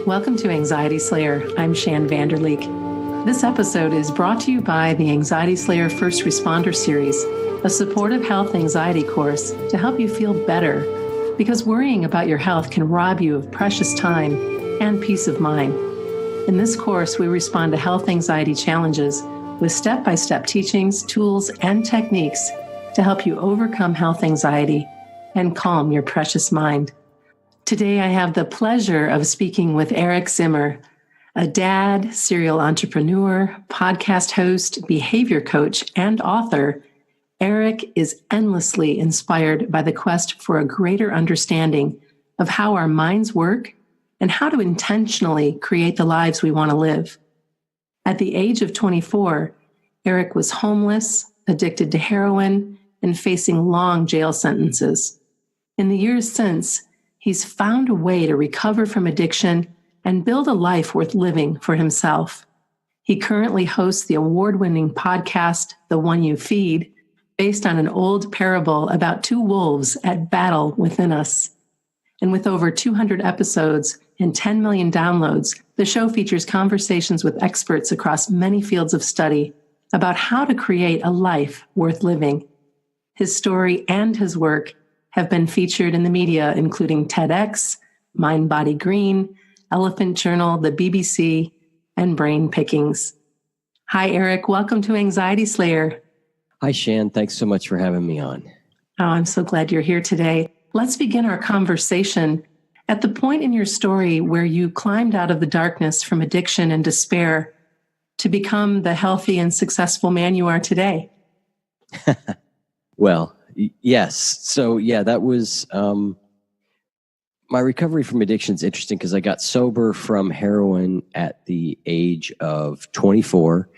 Welcome to Anxiety Slayer. I'm Shann Vanderleek. This episode is brought to you by the Anxiety Slayer First Responder Series, a supportive health anxiety course to help you feel better, because worrying about your health can rob you of precious time and peace of mind. In this course, we respond to health anxiety challenges with step-by-step teachings, tools, and techniques to help you overcome health anxiety and calm your precious mind. Today, I have the pleasure of speaking with Eric Zimmer, a dad, serial entrepreneur, podcast host, behavior coach, and author. Eric is endlessly inspired by the quest for a greater understanding of how our minds work and how to intentionally create the lives we want to live. At the age of 24, Eric was homeless, addicted to heroin, and facing long jail sentences. In the years since, he's found a way to recover from addiction and build a life worth living for himself. He currently hosts the award-winning podcast, The One You Feed, based on an old parable about two wolves at battle within us. And with over 200 episodes and 10 million downloads, the show features conversations with experts across many fields of study about how to create a life worth living. His story and his work have been featured in the media, including TedX, Mind Body Green, Elephant Journal, the BBC, and Brain Pickings. Hi, Eric. Welcome to Anxiety Slayer. Hi, Shann. Thanks so much for having me on. Oh, I'm so glad you're here today. Let's begin our conversation at the point in your story where you climbed out of the darkness from addiction and despair to become the healthy and successful man you are today. Well, yes. So, that was my recovery from addiction is interesting because I got sober from heroin at the age of 24,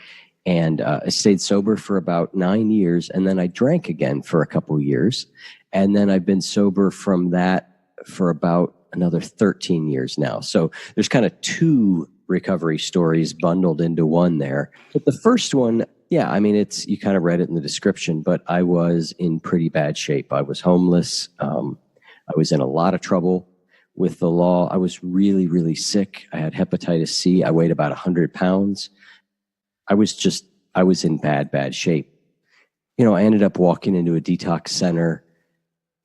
and I stayed sober for about 9 years, and then I drank again for a couple years, and then I've been sober from that for about another 13 years now. So there's kind of two recovery stories bundled into one there. But the first one, it's, you kind of read it in the description, but I was in pretty bad shape. I was homeless. I was in a lot of trouble with the law. I was really, really sick. I had hepatitis C. I weighed about 100 pounds. I was in bad shape. I ended up walking into a detox center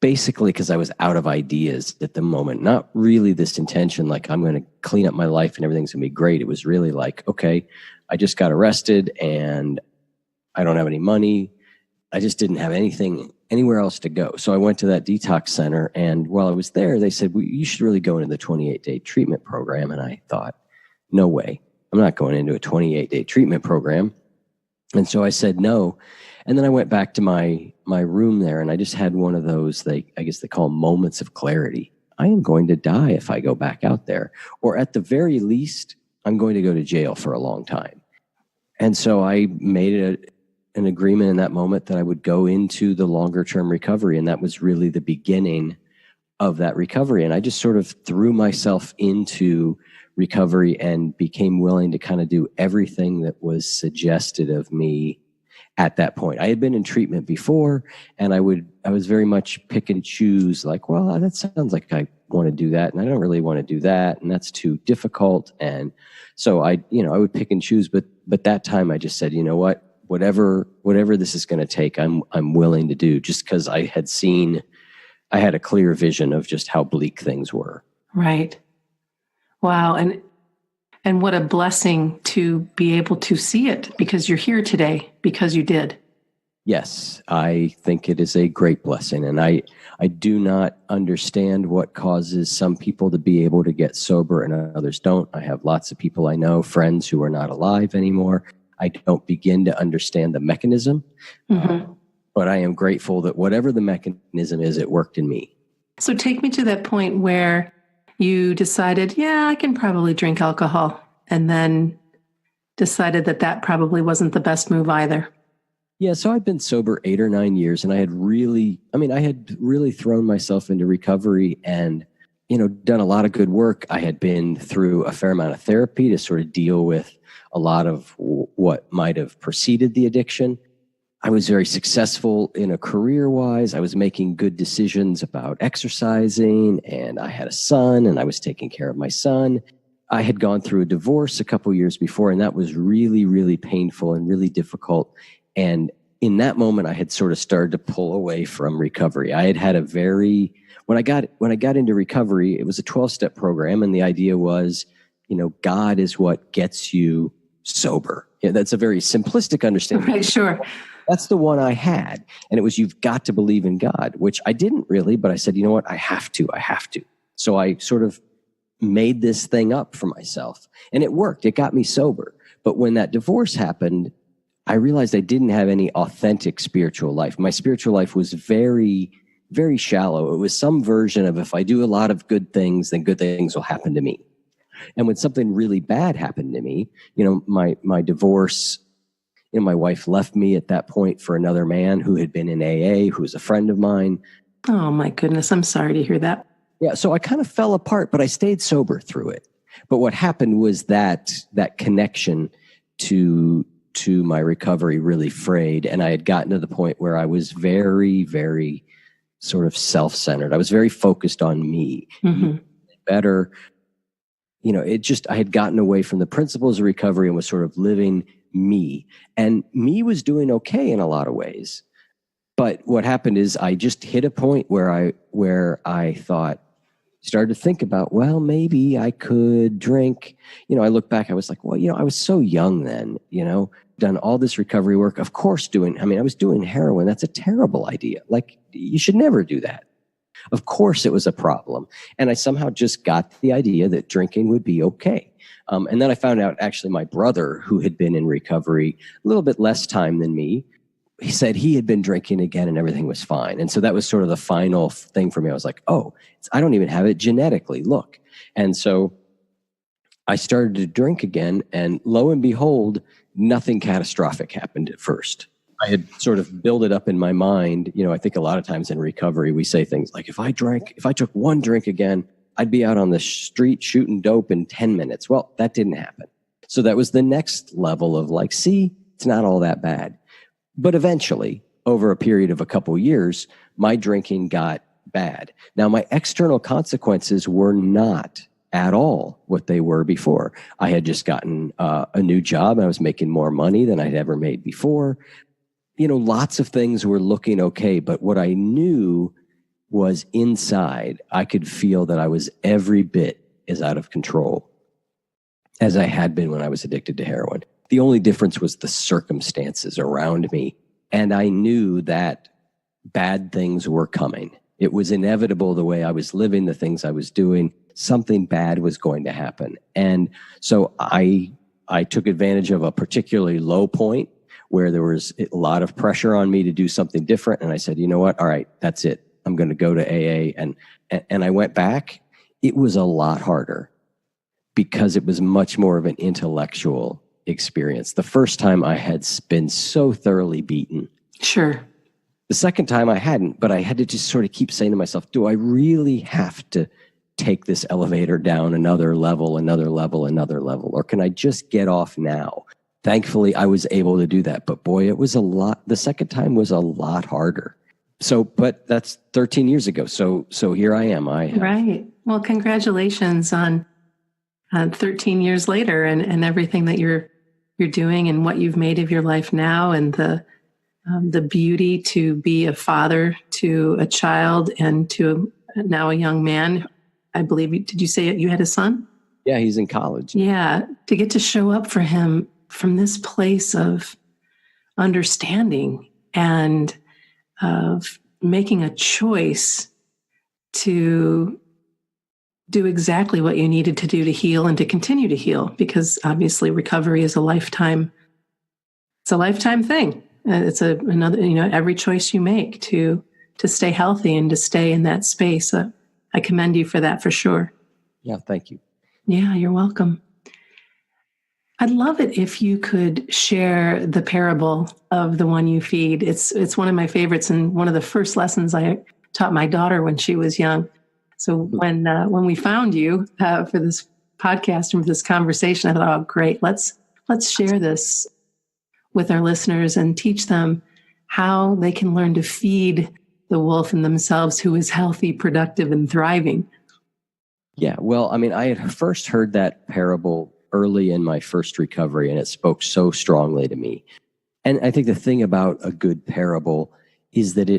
basically because I was out of ideas at the moment. Not really this intention, like I'm going to clean up my life and everything's going to be great. It was really like, okay, I just got arrested and I don't have any money. I just didn't have anywhere else to go. So I went to that detox center, and while I was there, they said, well, you should really go into the 28-day treatment program. And I thought, no way. I'm not going into a 28-day treatment program. And so I said no. And then I went back to my room there, and I just had one of those, I guess they call them moments of clarity. I am going to die if I go back out there. Or at the very least, I'm going to go to jail for a long time. And so I made an agreement in that moment that I would go into the longer term recovery. And that was really the beginning of that recovery. And I just sort of threw myself into recovery and became willing to kind of do everything that was suggested of me at that point. I had been in treatment before, and I was very much pick and choose, like, well, that sounds like I want to do that, and I don't really want to do that, and that's too difficult. And so I would pick and choose, but that time I just said, you know what? Whatever this is going to take, I'm willing to do, just because I had a clear vision of just how bleak things were. Right. Wow. And what a blessing to be able to see it, because you're here today because you did. Yes, I think it is a great blessing. And I do not understand what causes some people to be able to get sober and others don't. I have lots of people I know, friends who are not alive anymore. I don't begin to understand the mechanism, but I am grateful that whatever the mechanism is, it worked in me. So take me to that point where you decided, I can probably drink alcohol, and then decided that probably wasn't the best move either. Yeah, so I'd been sober 8 or 9 years, and I had really thrown myself into recovery and, done a lot of good work. I had been through a fair amount of therapy to sort of deal with a lot of what might have preceded the addiction. I was very successful in a career-wise. I was making good decisions about exercising, and I had a son, and I was taking care of my son. I had gone through a divorce a couple years before, and that was really, really painful and really difficult. And in that moment, I had sort of started to pull away from recovery. I had a very, when I got into recovery, it was a 12-step program. And the idea was, God is what gets you sober. Yeah, that's a very simplistic understanding. Right, sure. That's the one I had. And it was, you've got to believe in God, which I didn't really, but I said, you know what? I have to. So I sort of made this thing up for myself, and it worked. It got me sober. But when that divorce happened, I realized I didn't have any authentic spiritual life. My spiritual life was very, very shallow. It was some version of, if I do a lot of good things, then good things will happen to me. And when something really bad happened to me, my divorce, my wife left me at that point for another man who had been in AA, who was a friend of mine. Oh my goodness. I'm sorry to hear that. Yeah. So I kind of fell apart, but I stayed sober through it. But what happened was that connection to my recovery really frayed. And I had gotten to the point where I was very, very sort of self-centered. I was very focused on me. Mm-hmm. Better. I had gotten away from the principles of recovery and was sort of living me. And me was doing okay in a lot of ways. But what happened is I just hit a point where I started to think about, well, maybe I could drink. I look back, I was like, well, I was so young then, done all this recovery work. Of course, I was doing heroin. That's a terrible idea. Like, you should never do that. Of course it was a problem. And I somehow just got the idea that drinking would be okay. And then I found out actually my brother, who had been in recovery a little bit less time than me, he said he had been drinking again and everything was fine. And so that was sort of the final thing for me. I was like, oh, I don't even have it genetically. Look. And so I started to drink again, and lo and behold, nothing catastrophic happened at first. I had sort of built it up in my mind. I think a lot of times in recovery, we say things like, if I took one drink again, I'd be out on the street shooting dope in 10 minutes. Well, that didn't happen. So that was the next level of like, see, it's not all that bad. But eventually, over a period of a couple of years, my drinking got bad. Now, my external consequences were not at all what they were before. I had just gotten a new job. I was making more money than I'd ever made before. Lots of things were looking okay, but what I knew was inside, I could feel that I was every bit as out of control as I had been when I was addicted to heroin. The only difference was the circumstances around me, and I knew that bad things were coming. It was inevitable the way I was living, the things I was doing. Something bad was going to happen. And so I took advantage of a particularly low point where there was a lot of pressure on me to do something different. And I said, you know what? All right, that's it. I'm going to go to AA. And I went back. It was a lot harder because it was much more of an intellectual experience. The first time I had been so thoroughly beaten. Sure. The second time I hadn't, but I had to just sort of keep saying to myself, do I really have to take this elevator down another level, or can I just get off now? Thankfully, I was able to do that. But boy, it was a lot. The second time was a lot harder. So, but that's 13 years ago. So here I am. Right. Well, congratulations on 13 years later and everything that you're doing and what you've made of your life now, and the beauty to be a father to a child and to now a young man. I believe, did you say you had a son? Yeah, he's in college. Yeah. To get to show up for him from this place of understanding and of making a choice to do exactly what you needed to do to heal and to continue to heal, because obviously recovery is a lifetime thing. It's another, every choice you make to stay healthy and to stay in that space. I commend you for that, for sure. Yeah, thank you. Yeah, you're welcome. I'd love it if you could share the parable of the One You Feed. It's one of my favorites and one of the first lessons I taught my daughter when she was young. So when we found you for this podcast and for this conversation, I thought, oh, great, let's share this with our listeners and teach them how they can learn to feed the wolf in themselves, who is healthy, productive, and thriving. Yeah, well, I mean, I had first heard that parable early in my first recovery, and it spoke so strongly to me. And I think the thing about a good parable is that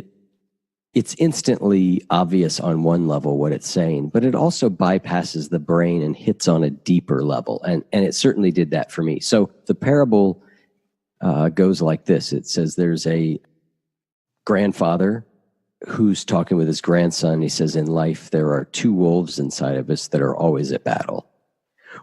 it's instantly obvious on one level what it's saying, but it also bypasses the brain and hits on a deeper level. And it certainly did that for me. So the parable goes like this. It says there's a grandfather who's talking with his grandson. He says, in life, there are two wolves inside of us that are always at battle.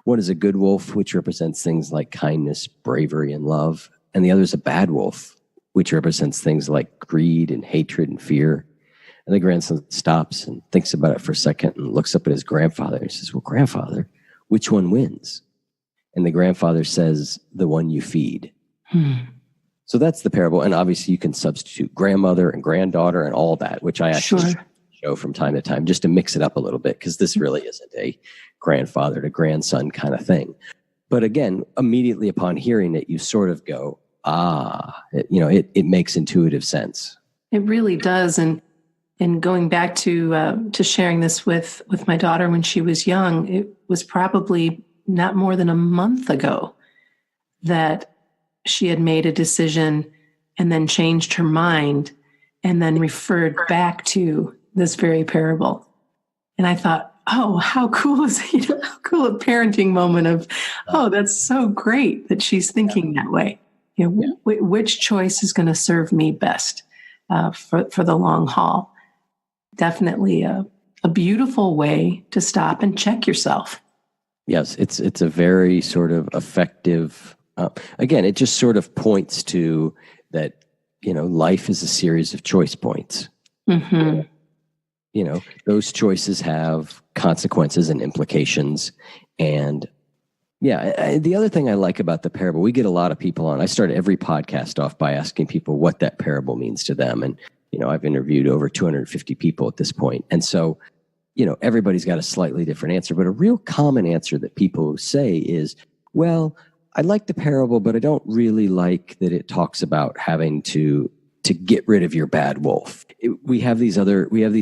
One is a good wolf, which represents things like kindness, bravery, and love. And the other is a bad wolf, which represents things like greed and hatred and fear. And the grandson stops and thinks about it for a second and looks up at his grandfather and says, well, grandfather, which one wins? And the grandfather says, the one you feed. So that's the parable. And obviously you can substitute grandmother and granddaughter and all that, which I actually show from time to time just to mix it up a little bit, because this really isn't a grandfather to grandson kind of thing. But again, immediately upon hearing it, you sort of go, it makes intuitive sense. It really does. And going back to sharing this with my daughter when she was young, it was probably not more than a month ago that she had made a decision and then changed her mind and then referred back to this very parable. And I thought, oh, how cool is it? How cool a parenting moment of, oh, that's so great that she's thinking that way. Which choice is going to serve me best for the long haul? Definitely a beautiful way to stop and check yourself. Yes, it's a very sort of effective. Again, it just sort of points to that. Life is a series of choice points. Mm-hmm. Those choices have consequences and implications. And the other thing I like about the parable, we get a lot of people on. I start every podcast off by asking people what that parable means to them. And I've interviewed over 250 people at this point. And so, everybody's got a slightly different answer, but a real common answer that people say is, well, I like the parable, but I don't really like that it talks about having to get rid of your bad wolf. We have these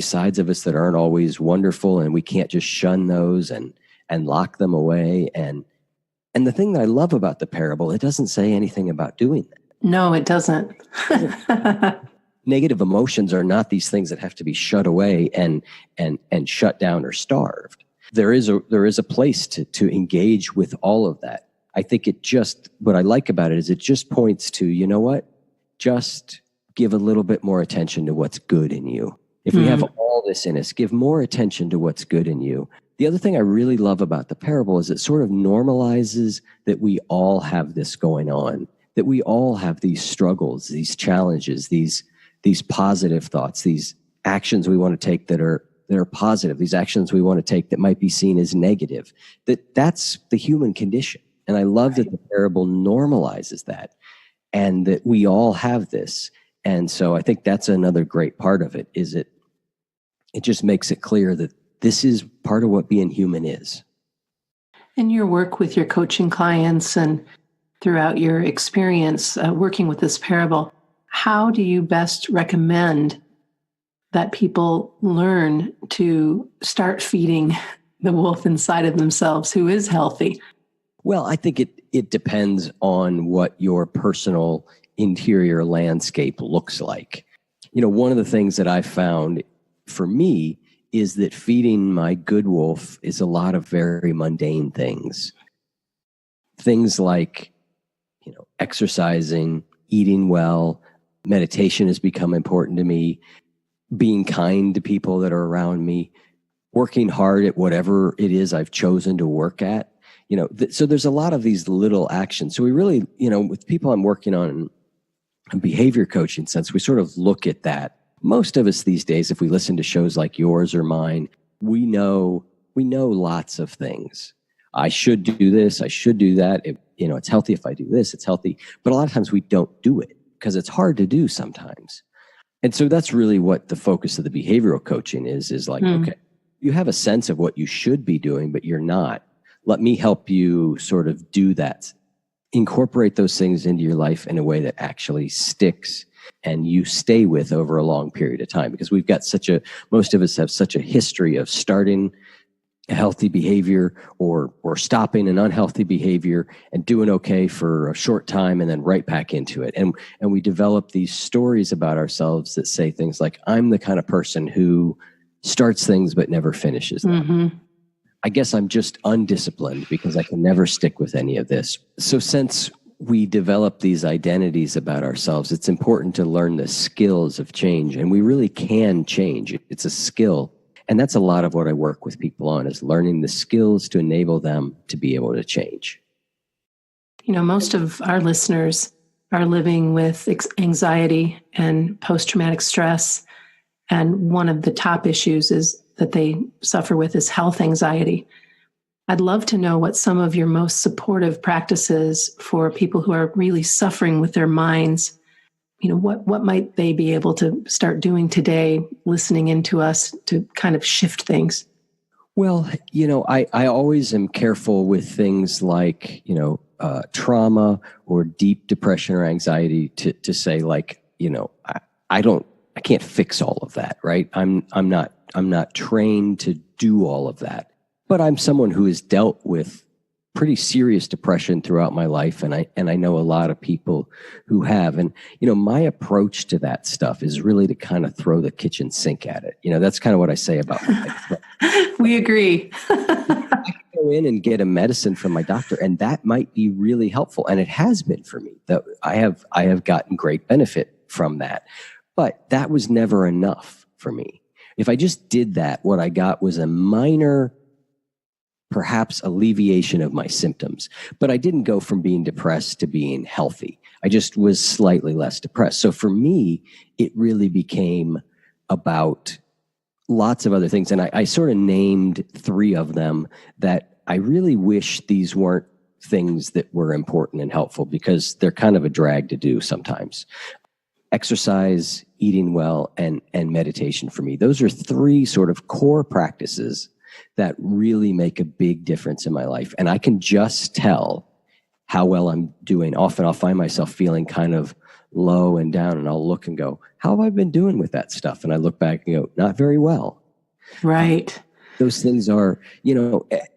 sides of us that aren't always wonderful, and we can't just shun those and lock them away. And the thing that I love about the parable, it doesn't say anything about doing that. No, it doesn't. Negative emotions are not these things that have to be shut away and shut down or starved. There is a place to engage with all of that. I think what I like about it is it just points to, just give a little bit more attention to what's good in you. If we have all this in us, give more attention to what's good in you. The other thing I really love about the parable is it sort of normalizes that we all have this going on, that we all have these struggles, these challenges, these positive thoughts, these actions we want to take that are positive, these actions we want to take that might be seen as negative, that's the human condition. And I love that the parable normalizes that and that we all have this. And so I think that's another great part of it, is it just makes it clear that this is part of what being human is. In your work with your coaching clients and throughout your experience working with this parable, how do you best recommend that people learn to start feeding the wolf inside of themselves who is healthy? Well, I think it depends on what your personal interior landscape looks like. One of the things that I found for me is that feeding my good wolf is a lot of very mundane things. Things like, exercising, eating well, meditation has become important to me, being kind to people that are around me, working hard at whatever it is I've chosen to work at. So there's a lot of these little actions. So we really, with people I'm working on in behavior coaching sense, we sort of look at that. Most of us these days, if we listen to shows like yours or mine, we know lots of things. I should do this. I should do that. It's healthy if I do this. It's healthy. But a lot of times we don't do it because it's hard to do sometimes. And so that's really what the focus of the behavioral coaching is like, okay, you have a sense of what you should be doing, but you're not. Let me help you sort of do that. Incorporate those things into your life in a way that actually sticks and you stay with over a long period of time. Because we've got most of us have such a history of starting a healthy behavior or stopping an unhealthy behavior and doing okay for a short time and then right back into it. And we develop these stories about ourselves that say things like, I'm the kind of person who starts things but never finishes them. Mm-hmm. I guess I'm just undisciplined because I can never stick with any of this. So since we develop these identities about ourselves, it's important to learn the skills of change. And we really can change. It's a skill. And that's a lot of what I work with people on, is learning the skills to enable them to be able to change. You know, most of our listeners are living with anxiety and post-traumatic stress. And one of the top issues is that they suffer with is health anxiety. I'd love to know what some of your most supportive practices for people who are really suffering with their minds. You know, what might they be able to start doing today, listening into us to kind of shift things? Well, you know, I always am careful with things like, trauma or deep depression or anxiety to say, like, I can't fix all of that, right? I'm not trained to do all of that, but I'm someone who has dealt with pretty serious depression throughout my life, and I know a lot of people who have. And my approach to that stuff is really to kind of throw the kitchen sink at it. That's kind of what I say about We agree. I can go in and get a medicine from my doctor, and that might be really helpful, and it has been for me. That I have gotten great benefit from that, but that was never enough for me. If I just did that, what I got was a minor, perhaps, alleviation of my symptoms. But I didn't go from being depressed to being healthy. I just was slightly less depressed. So for me, it really became about lots of other things. And I sort of named 3 of them that I really wish these weren't things that were important and helpful, because they're kind of a drag to do sometimes. Exercise, eating well, and meditation for me. Those are 3 sort of core practices that really make a big difference in my life. And I can just tell how well I'm doing. Often I'll find myself feeling kind of low and down, and I'll look and go, how have I been doing with that stuff? And I look back and go, not very well. Right. Those things are,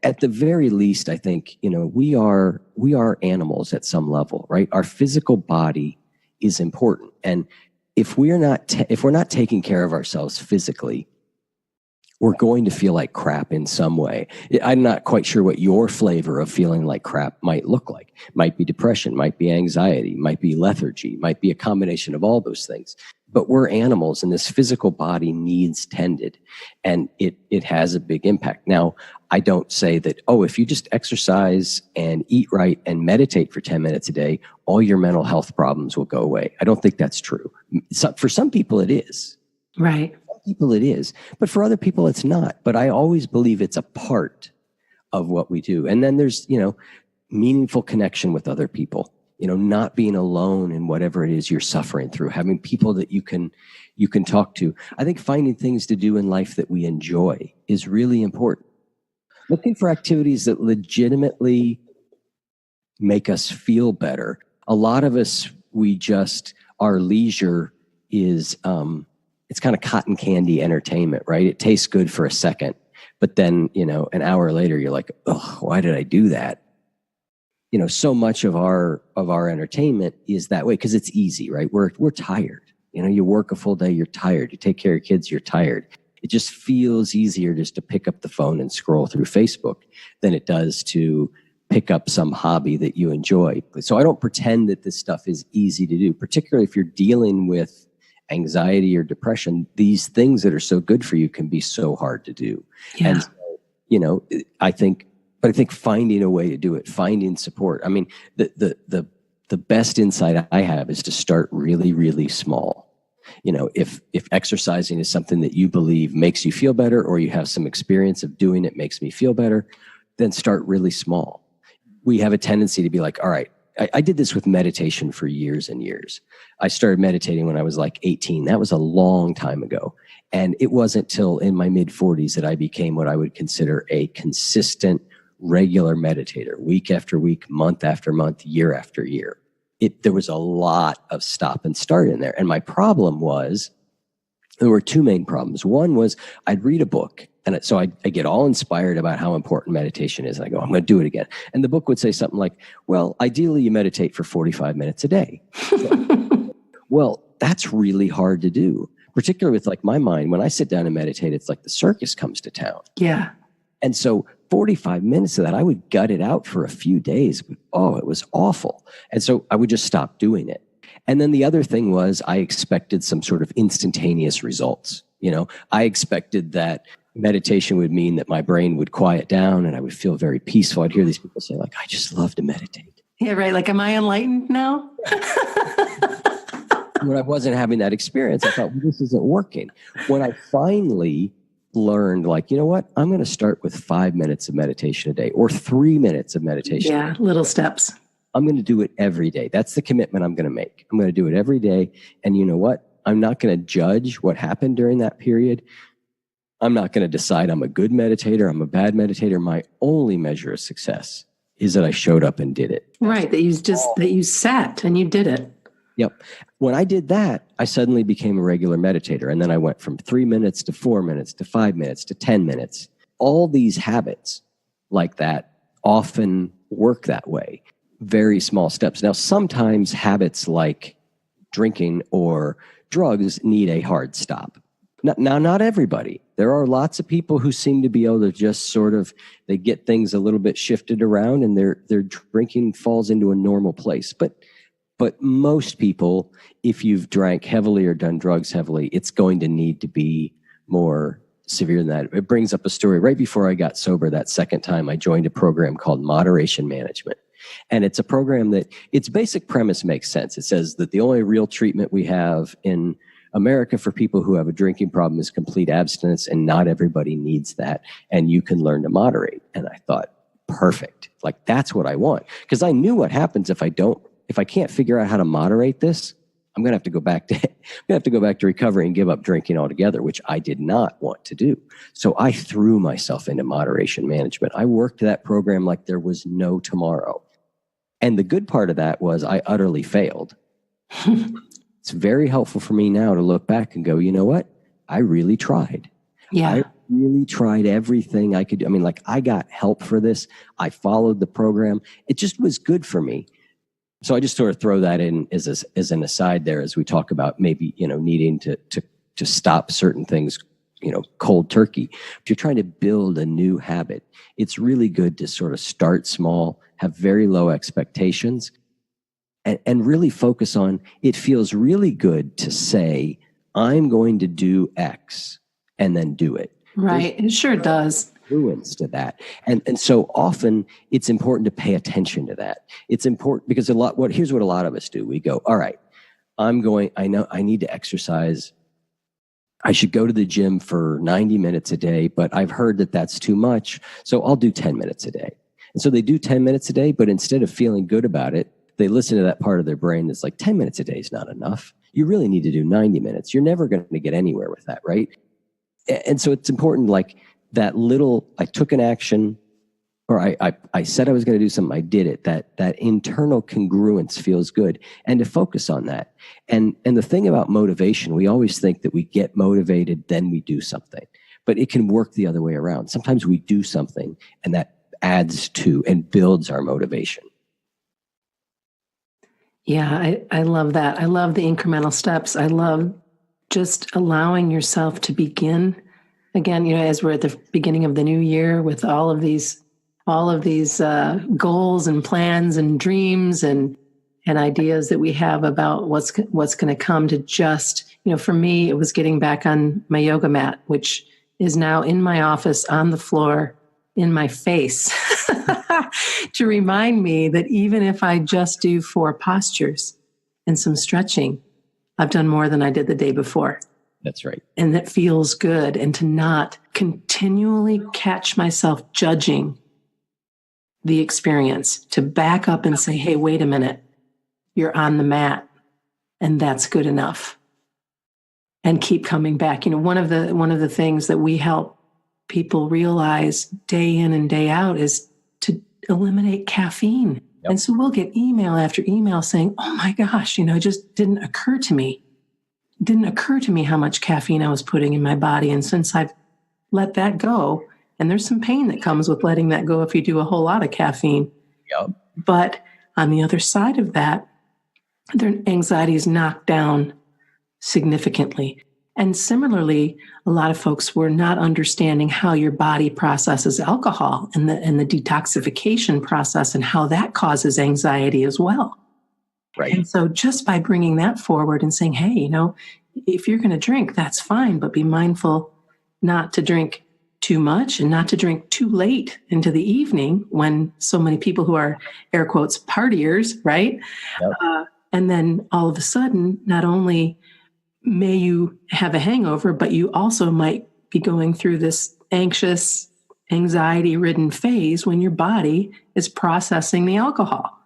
at the very least, I think, we are animals at some level, right? Our physical body is important. And if we're not taking care of ourselves physically, we're going to feel like crap in some way. I'm not quite sure what your flavor of feeling like crap might look like. Might be depression, might be anxiety, might be lethargy, might be a combination of all those things. But we're animals, and this physical body needs tended, and it has a big impact. Now, I don't say that, if you just exercise and eat right and meditate for 10 minutes a day, all your mental health problems will go away. I don't think that's true. For some people, it is. Right. People it is, but for other people it's not. But I always believe it's a part of what we do. And then there's meaningful connection with other people, not being alone in whatever it is you're suffering through, having people that you can talk to. I think finding things to do in life that we enjoy is really important. Looking for activities that legitimately make us feel better. A lot of us, our leisure is it's kind of cotton candy entertainment, right? It tastes good for a second, but then, an hour later, you're like, oh, why did I do that? So much of our entertainment is that way because it's easy, right? We're tired. You work a full day, you're tired. You take care of your kids, you're tired. It just feels easier just to pick up the phone and scroll through Facebook than it does to pick up some hobby that you enjoy. So I don't pretend that this stuff is easy to do, particularly if you're dealing with anxiety or depression. These things that are so good for you can be so hard to do. Yeah. And so, I think finding a way to do it, finding support. I mean, the best insight I have is to start really, really small. If exercising is something that you believe makes you feel better, or you have some experience of doing it makes me feel better, then start really small. We have a tendency to be like, all right, I did this with meditation for years and years. I started meditating when I was like 18. That was a long time ago. And it wasn't till in my mid-40s that I became what I would consider a consistent, regular meditator, week after week, month after month, year after year. There was a lot of stop and start in there. And my problem was, there were 2 main problems. One was I'd read a book And so I get all inspired about how important meditation is. And I go, I'm going to do it again. And the book would say something like, well, ideally you meditate for 45 minutes a day. Well, that's really hard to do, particularly with like my mind. When I sit down and meditate, it's like the circus comes to town. Yeah. And so 45 minutes of that, I would gut it out for a few days. Oh, it was awful. And so I would just stop doing it. And then the other thing was I expected some sort of instantaneous results. You know, I expected that meditation would mean that my brain would quiet down and I would feel very peaceful. I'd hear these people say like, I just love to meditate. Yeah, right. Like, am I enlightened now? When I wasn't having that experience, I thought, well, this isn't working. When I finally learned, like, you know what, I'm going to start with 5 minutes of meditation a day or 3 minutes of meditation. Yeah, little steps. I'm going to do it every day. That's the commitment I'm going to make. I'm going to do it every day. And you know what? I'm not going to judge what happened during that period. I'm not going to decide I'm a good meditator, I'm a bad meditator. My only measure of success is that I showed up and did it. Right, that you sat and you did it. Yep. When I did that, I suddenly became a regular meditator. And then I went from 3 minutes to 4 minutes to 5 minutes to 10 minutes. All these habits like that often work that way. Very small steps. Now, sometimes habits like drinking or drugs need a hard stop. Now, not everybody. There are lots of people who seem to be able to just sort of, they get things a little bit shifted around and their drinking falls into a normal place. But most people, if you've drank heavily or done drugs heavily, it's going to need to be more severe than that. It brings up a story. Right before I got sober that second time, I joined a program called Moderation Management. And it's a program that its basic premise makes sense. It says that the only real treatment we have in America for people who have a drinking problem is complete abstinence, and not everybody needs that. And you can learn to moderate. And I thought, perfect. Like, that's what I want. Because I knew what happens if I can't figure out how to moderate this, I'm going to have to go back to recovery and give up drinking altogether, which I did not want to do. So I threw myself into moderation management. I worked that program like there was no tomorrow. And the good part of that was I utterly failed. It's very helpful for me now to look back and go, you know what? I really tried. Yeah. I really tried everything I could do. I mean, like, I got help for this. I followed the program. It just was good for me. So I just sort of throw that in as an aside there as we talk about maybe, needing to stop certain things, cold turkey. If you're trying to build a new habit, it's really good to sort of start small, have very low expectations, and really focus on, it feels really good to say, I'm going to do X, and then do it. Right. It sure does. Influence to that. And so often it's important to pay attention to that. It's important because here's what a lot of us do. We go, all right, I know I need to exercise. I should go to the gym for 90 minutes a day, but I've heard that that's too much. So I'll do 10 minutes a day. And so they do 10 minutes a day, but instead of feeling good about it, they listen to that part of their brain that's like, 10 minutes a day is not enough. You really need to do 90 minutes. You're never going to get anywhere with that, right? And so it's important, like, that little, I took an action, or I said I was going to do something, I did it. That internal congruence feels good, and to focus on that. And the thing about motivation, we always think that we get motivated, then we do something. But it can work the other way around. Sometimes we do something, and that adds to and builds our motivation. Yeah, I love that. I love the incremental steps. I love just allowing yourself to begin. Again, as we're at the beginning of the new year with all of these goals and plans and dreams and ideas that we have about what's going to come, to just, for me, it was getting back on my yoga mat, which is now in my office on the floor in my face, to remind me that even if I just do 4 postures and some stretching, I've done more than I did the day before. That's right. And that feels good. And to not continually catch myself judging the experience, to back up and say, hey, wait a minute, you're on the mat, and that's good enough. And keep coming back. One of the things that we help people realize day in and day out is to eliminate caffeine. Yep. And so we'll get email after email saying, oh my gosh, it just didn't occur to me how much caffeine I was putting in my body. And since I've let that go. And there's some pain that comes with letting that go if you do a whole lot of caffeine. Yep. But on the other side of that, their anxiety is knocked down significantly. And similarly, a lot of folks were not understanding how your body processes alcohol and the detoxification process and how that causes anxiety as well. Right. And so just by bringing that forward and saying, hey, if you're going to drink, that's fine, but be mindful not to drink too much and not to drink too late into the evening when so many people who are air quotes partiers, right? Yep. And then all of a sudden, not only may you have a hangover, but you also might be going through this anxious, anxiety-ridden phase when your body is processing the alcohol.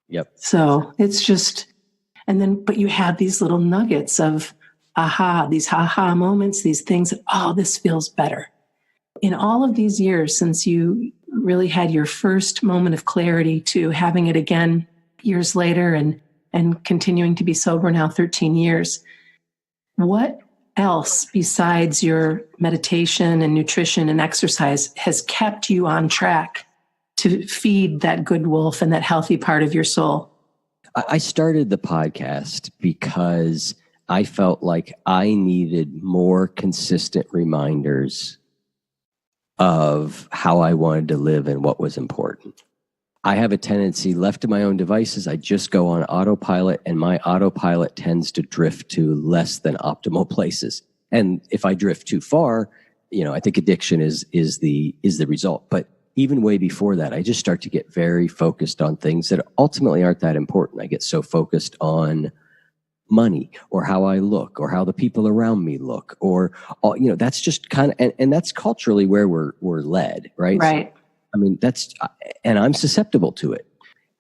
Yep. So it's just, but you have these little nuggets of these aha moments, these things that, this feels better. In all of these years since you really had your first moment of clarity to having it again years later and continuing to be sober now 13 years, what else besides your meditation and nutrition and exercise has kept you on track to feed that good wolf and that healthy part of your soul? I started the podcast because I felt like I needed more consistent reminders of how I wanted to live and what was important. I have a tendency, left to my own devices, I just go on autopilot, and my autopilot tends to drift to less than optimal places. And if I drift too far, I think addiction is the result. But even way before that, I just start to get very focused on things that ultimately aren't that important. I get so focused on money or how I look or how the people around me look, or that's just kind of, and that's culturally where we're led, right? Right. So, and I'm susceptible to it.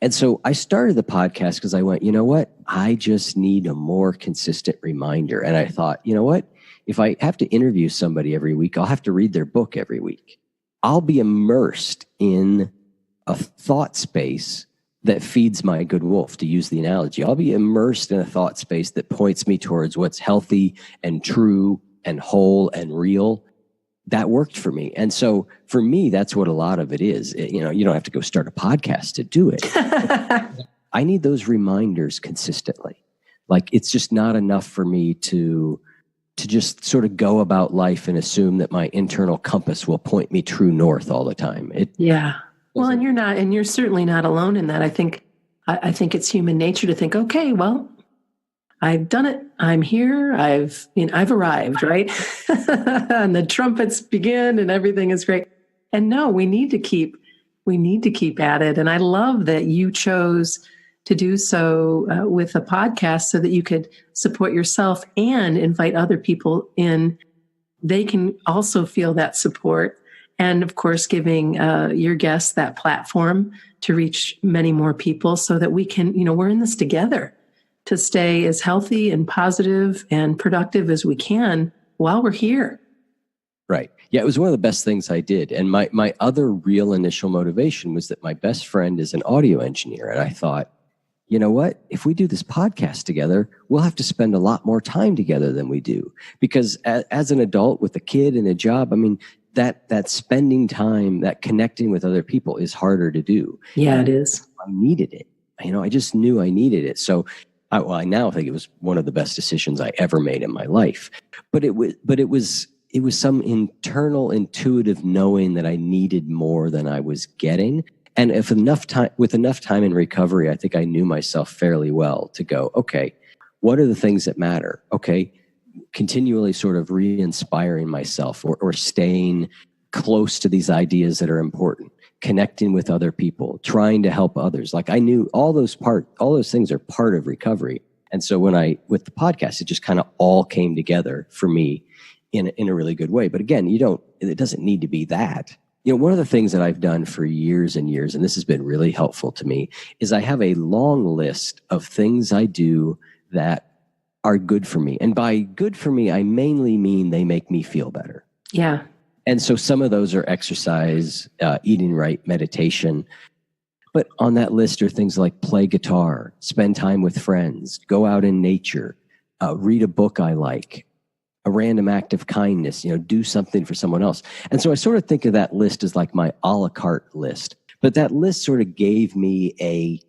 And so I started the podcast because I went, you know what? I just need a more consistent reminder. And I thought, you know what? If I have to interview somebody every week, I'll have to read their book every week. I'll be immersed in a thought space that feeds my good wolf, to use the analogy. I'll be immersed in a thought space that points me towards what's healthy and true and whole and real. That worked for me. And so for me, that's what a lot of it is. You don't have to go start a podcast to do it. I need those reminders consistently. Like, it's just not enough for me to just sort of go about life and assume that my internal compass will point me true north all the time. Yeah. Well, and you're certainly not alone in that. I think it's human nature to think, okay, well, I've done it. I'm here. I've arrived, right? And the trumpets begin and everything is great. And no, we need to keep at it. And I love that you chose to do so with a podcast so that you could support yourself and invite other people in. They can also feel that support. And of course, giving your guests that platform to reach many more people so that we can, we're in this together to stay as healthy and positive and productive as we can while we're here. Right. Yeah, it was one of the best things I did. And my other real initial motivation was that my best friend is an audio engineer. And I thought, you know what? If we do this podcast together, we'll have to spend a lot more time together than we do. Because as an adult with a kid and a job, that spending time, that connecting with other people is harder to do. Yeah, it is. I needed it. I just knew I needed it. So I now think it was one of the best decisions I ever made in my life. But it was some internal intuitive knowing that I needed more than I was getting. And with enough time in recovery, I think I knew myself fairly well to go, okay, what are the things that matter? Okay, continually sort of re-inspiring myself or staying close to these ideas that are important, connecting with other people, trying to help others. Like, I knew all those things are part of recovery. And so with the podcast, it just kind of all came together for me in a really good way. But again, it doesn't need to be that. One of the things that I've done for years and years, and this has been really helpful to me, is I have a long list of things I do that are good for me. And by good for me, I mainly mean they make me feel better. Yeah. And so some of those are exercise, eating right, meditation. But on that list are things like play guitar, spend time with friends, go out in nature, read a book I like, a random act of kindness, do something for someone else. And so I sort of think of that list as like my a la carte list. But that list sort of gave me a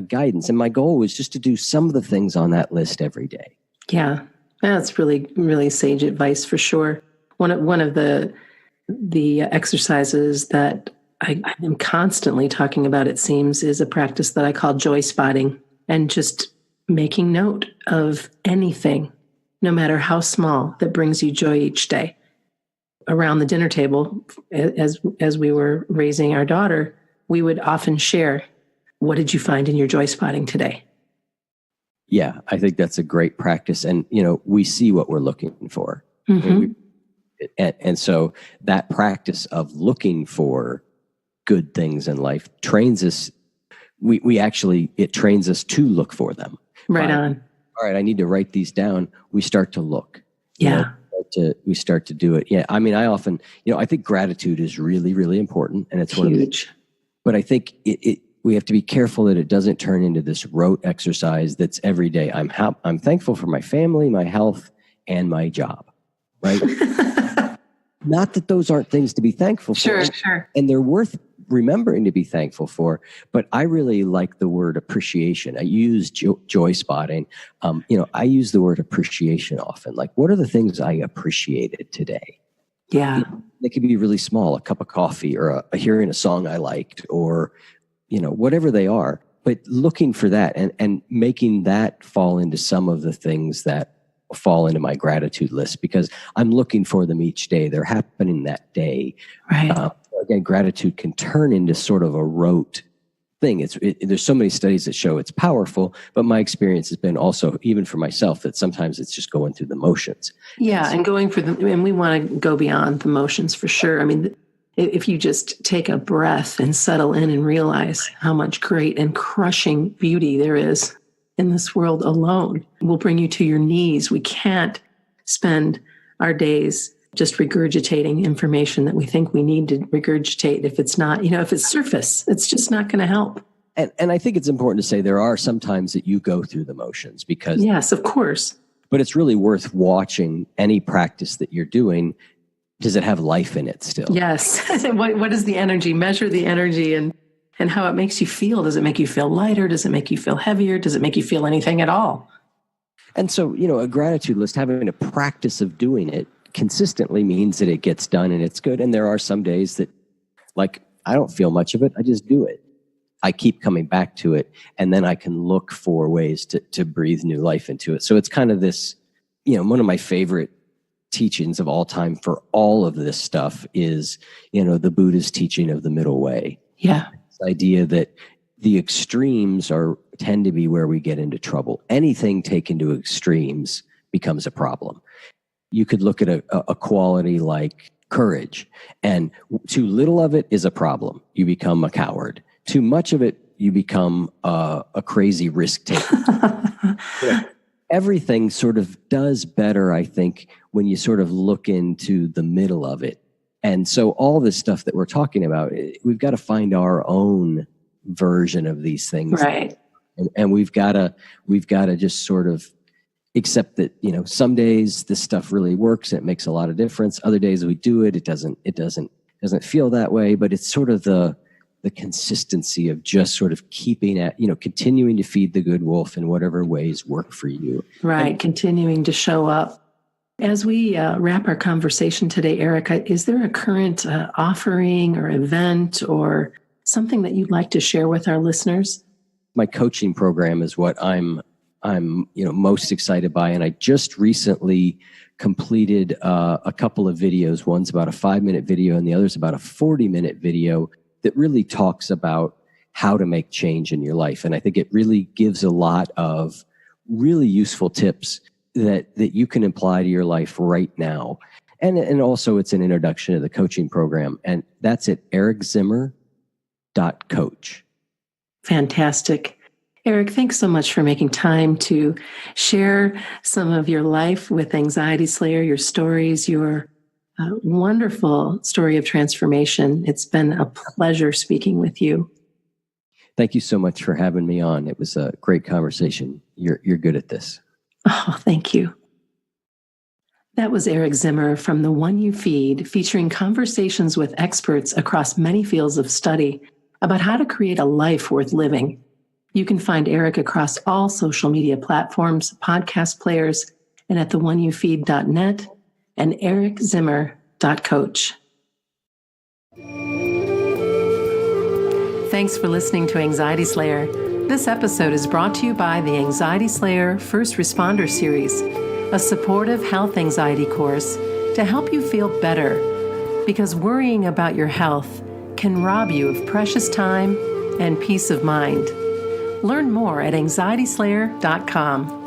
guidance. And my goal was just to do some of the things on that list every day. Yeah, that's really, really sage advice for sure. One of the exercises that I am constantly talking about, it seems, is a practice that I call joy spotting, and just making note of anything, no matter how small, that brings you joy each day. Around the dinner table, as we were raising our daughter, we would often share, what did you find in your joy spotting today? Yeah, I think that's a great practice. And, we see what we're looking for. Mm-hmm. And so that practice of looking for good things in life trains us. It trains us to look for them. Right on. All right, I need to write these down. We start to look. Yeah. We start to do it. Yeah. I mean, I often, I think gratitude is really, really important. And it's huge. But I think we have to be careful that it doesn't turn into this rote exercise that's every day. I'm thankful for my family, my health, and my job. Right? Not that those aren't things to be thankful for. Sure. And they're worth remembering to be thankful for. But I really like the word appreciation. I use joy spotting. I use the word appreciation often. Like, what are the things I appreciated today? Yeah. They could be really small, a cup of coffee or hearing a song I liked, or, whatever they are. But looking for that and making that fall into some of the things that fall into my gratitude list, because I'm looking for them each day. They're happening that day. Right. Again, gratitude can turn into sort of a rote thing. There's so many studies that show it's powerful, but my experience has been also, even for myself, that sometimes it's just going through the motions. Yeah, and going for and we want to go beyond the motions for sure. I mean, if you just take a breath and settle in and realize how much great and crushing beauty there is in this world alone, will bring you to your knees. We can't spend our days just regurgitating information that we think we need to regurgitate. If it's not, if it's surface, it's just not going to help. And I think it's important to say there are some times that you go through the motions, because yes, of course. But it's really worth watching any practice that you're doing. Does it have life in it still? Yes. What is the energy? Measure the energy and how it makes you feel. Does it make you feel lighter? Does it make you feel heavier? Does it make you feel anything at all? And so, a gratitude list, having a practice of doing it consistently, means that it gets done and it's good. And there are some days that, like, I don't feel much of it. I just do it. I keep coming back to it, and then I can look for ways to breathe new life into it. So it's kind of this, one of my favorite teachings of all time for all of this stuff is, the Buddha's teaching of the middle way. Yeah. This idea that the extremes tend to be where we get into trouble. Anything taken to extremes becomes a problem. You could look at a quality like courage, and too little of it is a problem. You become a coward. Too much of it, you become a crazy risk taker. Everything sort of does better, I think, when you sort of look into the middle of it. And so all this stuff that we're talking about, we've got to find our own version of these things. Right. And we've got to just sort of accept that, some days this stuff really works and it makes a lot of difference. Other days we do it, it doesn't feel that way, but it's sort of the consistency of just sort of keeping at, continuing to feed the good wolf in whatever ways work for you. Right. Continuing to show up. As we wrap our conversation today, Eric, is there a current offering or event or something that you'd like to share with our listeners? My coaching program is what I'm most excited by. And I just recently completed a couple of videos. One's about a 5-minute video and the other's about a 40-minute video that really talks about how to make change in your life. And I think it really gives a lot of really useful tips that you can apply to your life right now. And also it's an introduction to the coaching program. And that's at ericzimmer.coach. Fantastic. Eric, thanks so much for making time to share some of your life with Anxiety Slayer, your stories, your wonderful story of transformation. It's been a pleasure speaking with you. Thank you so much for having me on. It was a great conversation. You're good at this. Oh, thank you. That was Eric Zimmer from the One You Feed, featuring conversations with experts across many fields of study about how to create a life worth living. You can find Eric across all social media platforms, podcast players, and at theoneyoufeed.net and ericzimmer.coach. Thanks for listening to Anxiety Slayer. This episode is brought to you by the Anxiety Slayer First Responder Series, a supportive health anxiety course to help you feel better, because worrying about your health can rob you of precious time and peace of mind. Learn more at anxietyslayer.com.